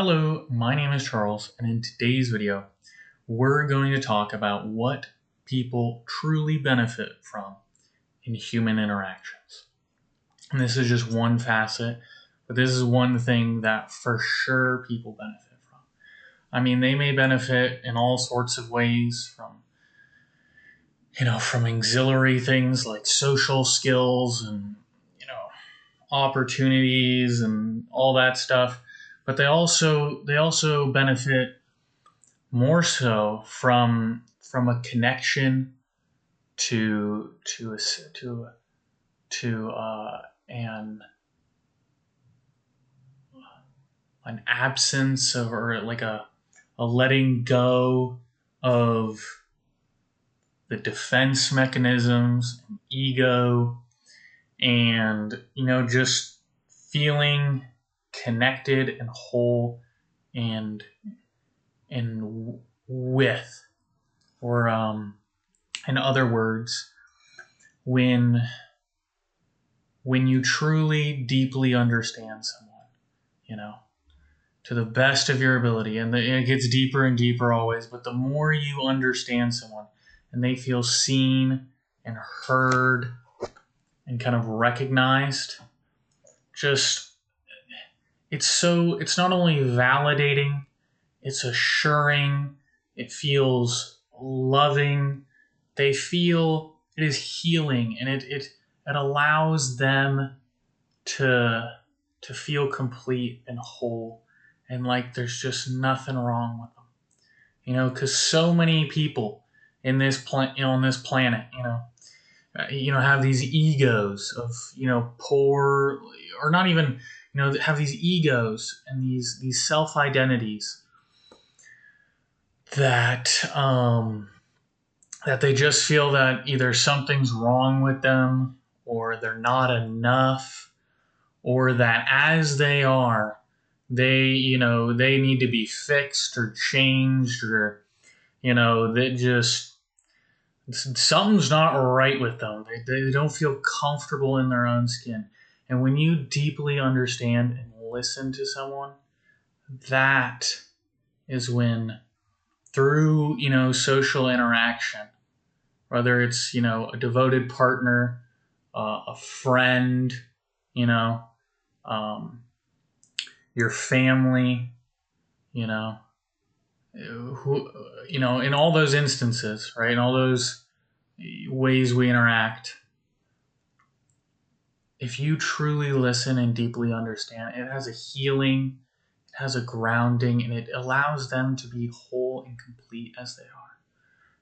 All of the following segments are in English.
Hello, my name is Charles, and in today's video, we're going to talk about what people truly benefit from in human interactions. And this is just one facet, but this is one thing that for sure people benefit from. I mean, they may benefit in all sorts of ways from auxiliary things like social skills and, opportunities and all that stuff. But they also benefit more so from a connection to an absence of, or like a letting go of the defense mechanisms and ego, and just feeling connected and whole and with, or in other words, when you truly deeply understand someone, to the best of your ability, and it gets deeper and deeper always, but the more you understand someone and they feel seen and heard and kind of recognized, it's not only validating, it's assuring, it feels loving, they feel it is healing, and it allows them to feel complete and whole, and like there's just nothing wrong with them, because so many people in this on this planet, have these egos of, poor, or not even, have these egos and these self identities that that they just feel that either something's wrong with them, or they're not enough, or that as they are, they need to be fixed or changed, or that just something's not right with them. They don't feel comfortable in their own skin. And when you deeply understand and listen to someone, that is when, through, social interaction, whether it's, a devoted partner, a friend, your family, in all those instances, right? In all those ways we interact, if you truly listen and deeply understand, it has a healing, it has a grounding, and it allows them to be whole and complete as they are.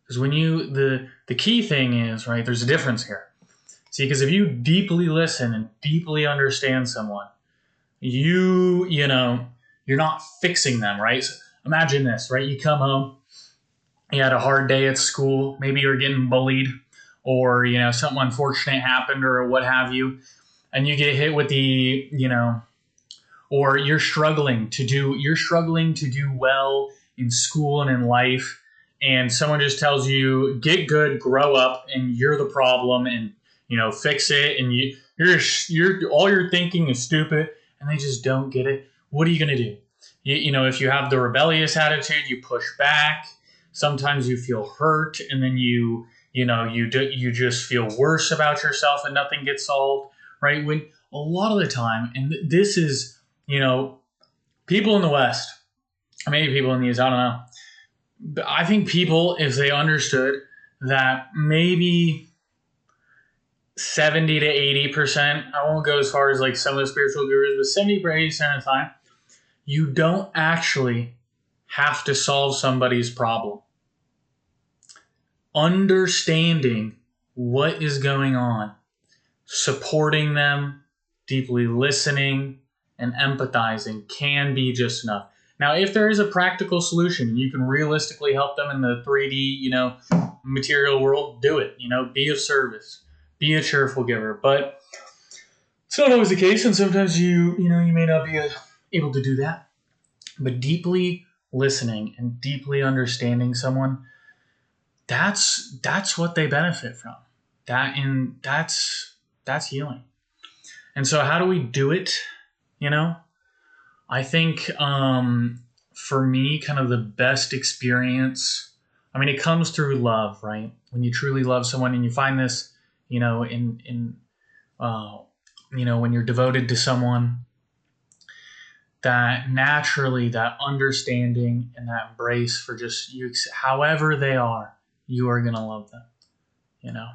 Because when the key thing is, right, there's a difference here. See, because if you deeply listen and deeply understand someone, you're not fixing them, right? So imagine this, right? You come home, you had a hard day at school, maybe you're getting bullied, or, something unfortunate happened or what have you, and you get hit with or you're struggling to do well in school and in life, and someone just tells you, get good, grow up, and you're the problem, and, fix it, and you're all you're thinking is stupid, and they just don't get it. What are you going to do? If you have the rebellious attitude, you push back. Sometimes you feel hurt, and then you just feel worse about yourself, and nothing gets solved, right? When a lot of the time, and this is, people in the West, maybe people in the East, I don't know, but I think people, if they understood that maybe 70 to 80%, I won't go as far as like some of the spiritual gurus, but 70 or 80% of the time, you don't actually have to solve somebody's problem. Understanding what is going on, supporting them, deeply listening, and empathizing can be just enough. Now, if there is a practical solution, you can realistically help them in the 3D, material world, do it. Be of service, be a cheerful giver. But it's not always the case, and sometimes you may not be able to do that. But deeply listening and deeply understanding someone, that's what they benefit from. That's healing. And so how do we do it? I think for me, kind of the best experience, I mean, it comes through love, right? When you truly love someone and you find this, uh, when you're devoted to someone, that naturally, that understanding and that embrace for just you, however they are, you are going to love them, you know,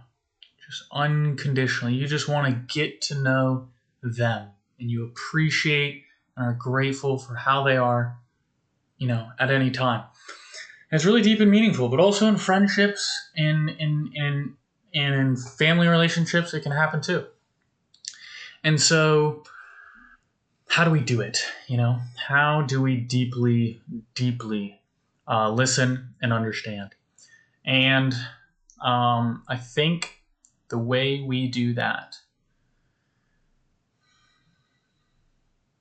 just unconditionally. You just want to get to know them and you appreciate and are grateful for how they are, at any time. And it's really deep and meaningful, but also in friendships, in family relationships, it can happen too. And so, how do we do it? How do we deeply, deeply listen and understand? And I think the way we do that,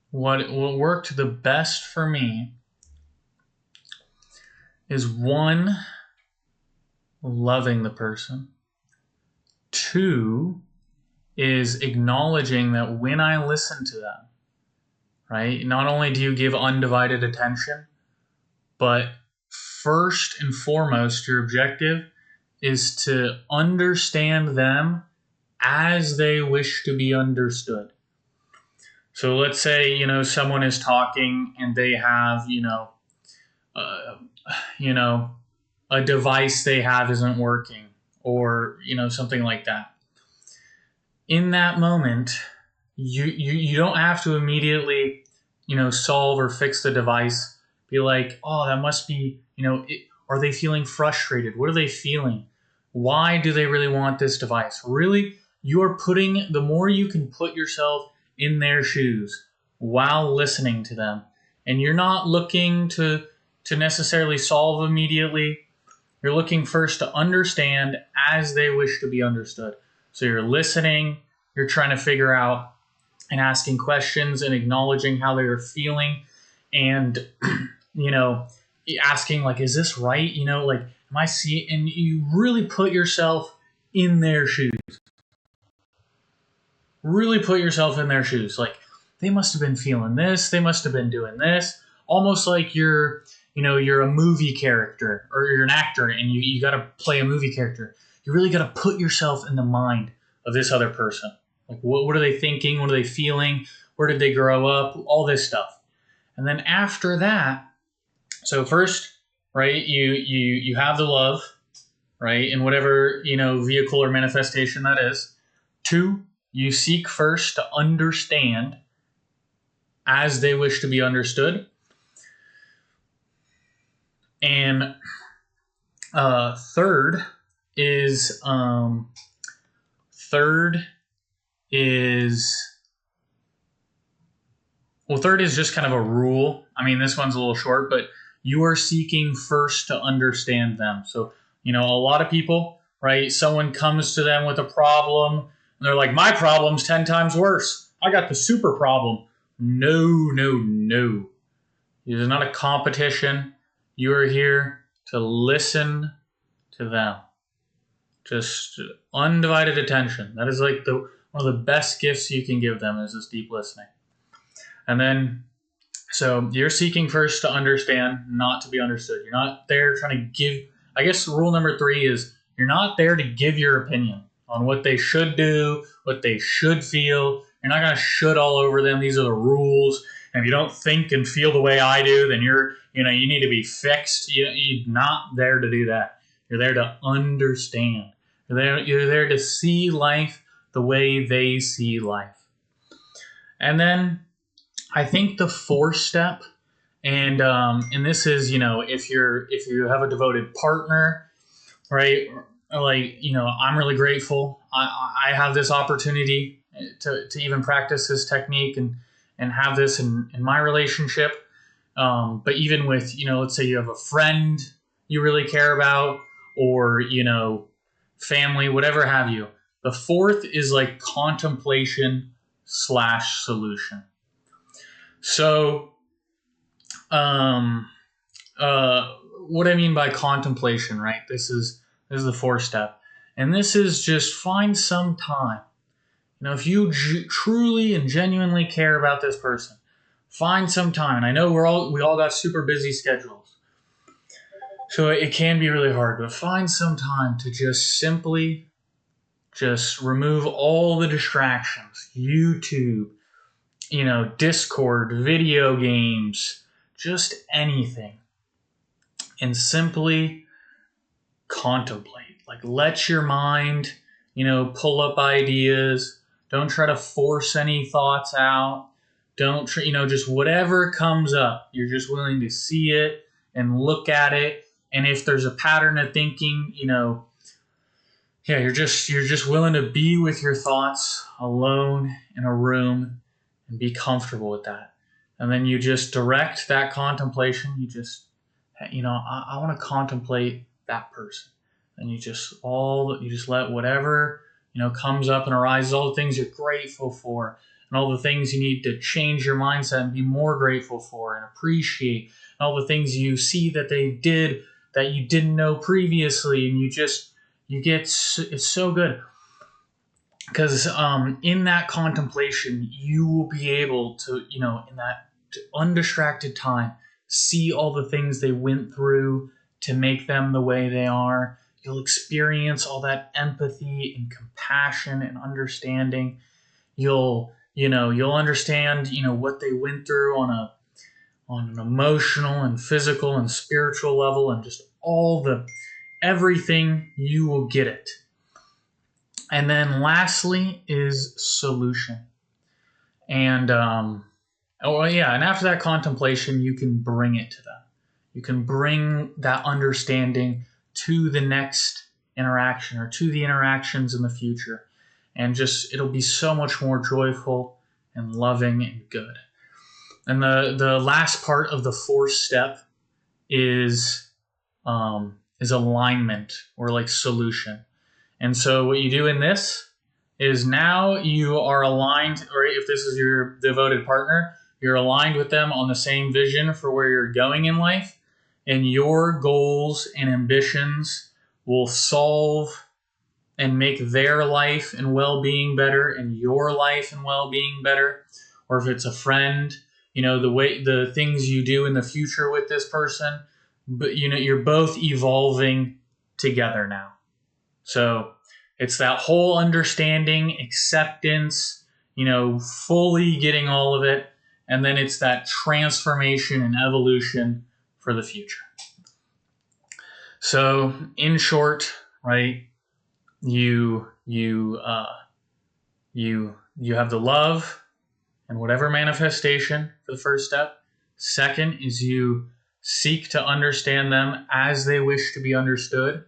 what worked the best for me is 1, loving the person. 2 is acknowledging that when I listen to them, right, not only do you give undivided attention, but first and foremost, your objective is to understand them as they wish to be understood. So let's say, someone is talking and they have, a device they have isn't working, or, something like that. In that moment, you don't have to immediately, solve or fix the device. Be like, oh, that must be, are they feeling frustrated? What are they feeling? Why do they really want this device? Really, you are putting, the more you can put yourself in their shoes while listening to them. And you're not looking to necessarily solve immediately. You're looking first to understand as they wish to be understood. So you're listening, you're trying to figure out and asking questions and acknowledging how they are feeling, and, asking, like, is this right? Like, am I seeing? And you really put yourself in their shoes. Really put yourself in their shoes. Like, they must have been feeling this. They must have been doing this. Almost like you're a movie character, or you're an actor and you got to play a movie character. You really got to put yourself in the mind of this other person. Like, what are they thinking? What are they feeling? Where did they grow up? All this stuff. And then after that, so first, right, you have the love, right, in whatever, vehicle or manifestation that is. 2, you seek first to understand as they wish to be understood. And third is just kind of a rule. I mean, this one's a little short, but you are seeking first to understand them. So, a lot of people, right, someone comes to them with a problem and they're like, my problem's 10 times worse. I got the super problem. No. It is not a competition. You are here to listen to them. Just undivided attention. That is like one of the best gifts you can give them, is this deep listening. And then, so you're seeking first to understand, not to be understood. You're not there trying to give, I guess rule number 3 is you're not there to give your opinion on what they should do, what they should feel. You're not going to should all over them. These are the rules. And if you don't think and feel the way I do, then you need to be fixed. You're not there to do that. You're there to understand. You're there to see life the way they see life. And then I think the 4th step, and this is, if you have a devoted partner, right? Like, I'm really grateful. I have this opportunity to even practice this technique and have this in my relationship. But even with, let's say you have a friend you really care about, or, family, whatever have you. The 4th is like contemplation / solution. So, what I mean by contemplation, right? This is the 4th step. And this is just find some time. If you truly and genuinely care about this person, find some time. And I know we all got super busy schedules, so it can be really hard, but find some time to just simply just remove all the distractions, YouTube, Discord, video games, just anything, and simply contemplate. Like, let your mind, pull up ideas. Don't try to force any thoughts out. Don't, just whatever comes up, you're just willing to see it and look at it. And if there's a pattern of thinking, you're just willing to be with your thoughts alone in a room and be comfortable with that. And then you just direct that contemplation. You just, I want to contemplate that person. And you just let whatever, comes up and arises, all the things you're grateful for and all the things you need to change your mindset and be more grateful for and appreciate, and all the things you see that they did that you didn't know previously. And it's so good. Because in that contemplation, you will be able to, in that undistracted time, see all the things they went through to make them the way they are. You'll experience all that empathy and compassion and understanding. You'll understand, what they went through on an emotional and physical and spiritual level, and just everything. You will get it. And then lastly is solution. And and after that contemplation, you can bring it to them. You can bring that understanding to the next interaction or to the interactions in the future. And it'll be so much more joyful and loving and good. And the last part of the fourth step is alignment, or like solution. And so what you do in this is, now you are aligned, or if this is your devoted partner, you're aligned with them on the same vision for where you're going in life, and your goals and ambitions will solve and make their life and well-being better and your life and well-being better. Or if it's a friend, the things you do in the future with this person, but you're both evolving together now. So it's that whole understanding, acceptance, fully getting all of it. And then it's that transformation and evolution for the future. So in short, right, you have the love and whatever manifestation for the first step. Second is you seek to understand them as they wish to be understood.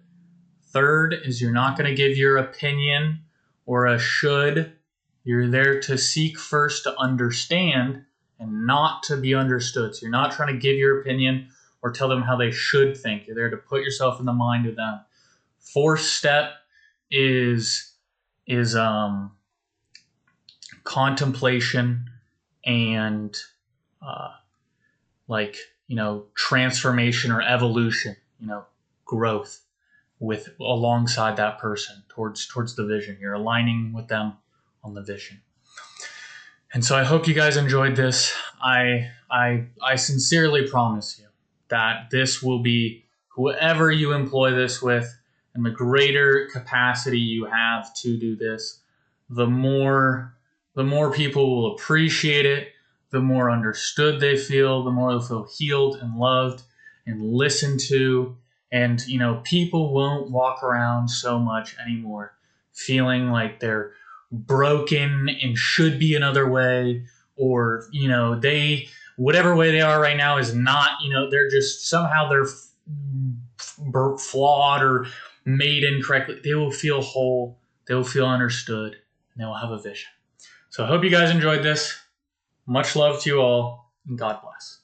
Third is you're not going to give your opinion or a should. You're there to seek first to understand and not to be understood. So you're not trying to give your opinion or tell them how they should think. You're there to put yourself in the mind of them. Fourth step is contemplation and transformation or evolution, growth alongside that person towards the vision. You're aligning with them on the vision. And so I hope you guys enjoyed this. I sincerely promise you that this will be, whoever you employ this with, and the greater capacity you have to do this, the more people will appreciate it, the more understood they feel, the more they'll feel healed and loved and listened to. And, people won't walk around so much anymore feeling like they're broken and should be another way, or, whatever way they are right now is not, they're just somehow they're flawed or made incorrectly. They will feel whole, they will feel understood, and they will have a vision. So I hope you guys enjoyed this. Much love to you all, and God bless.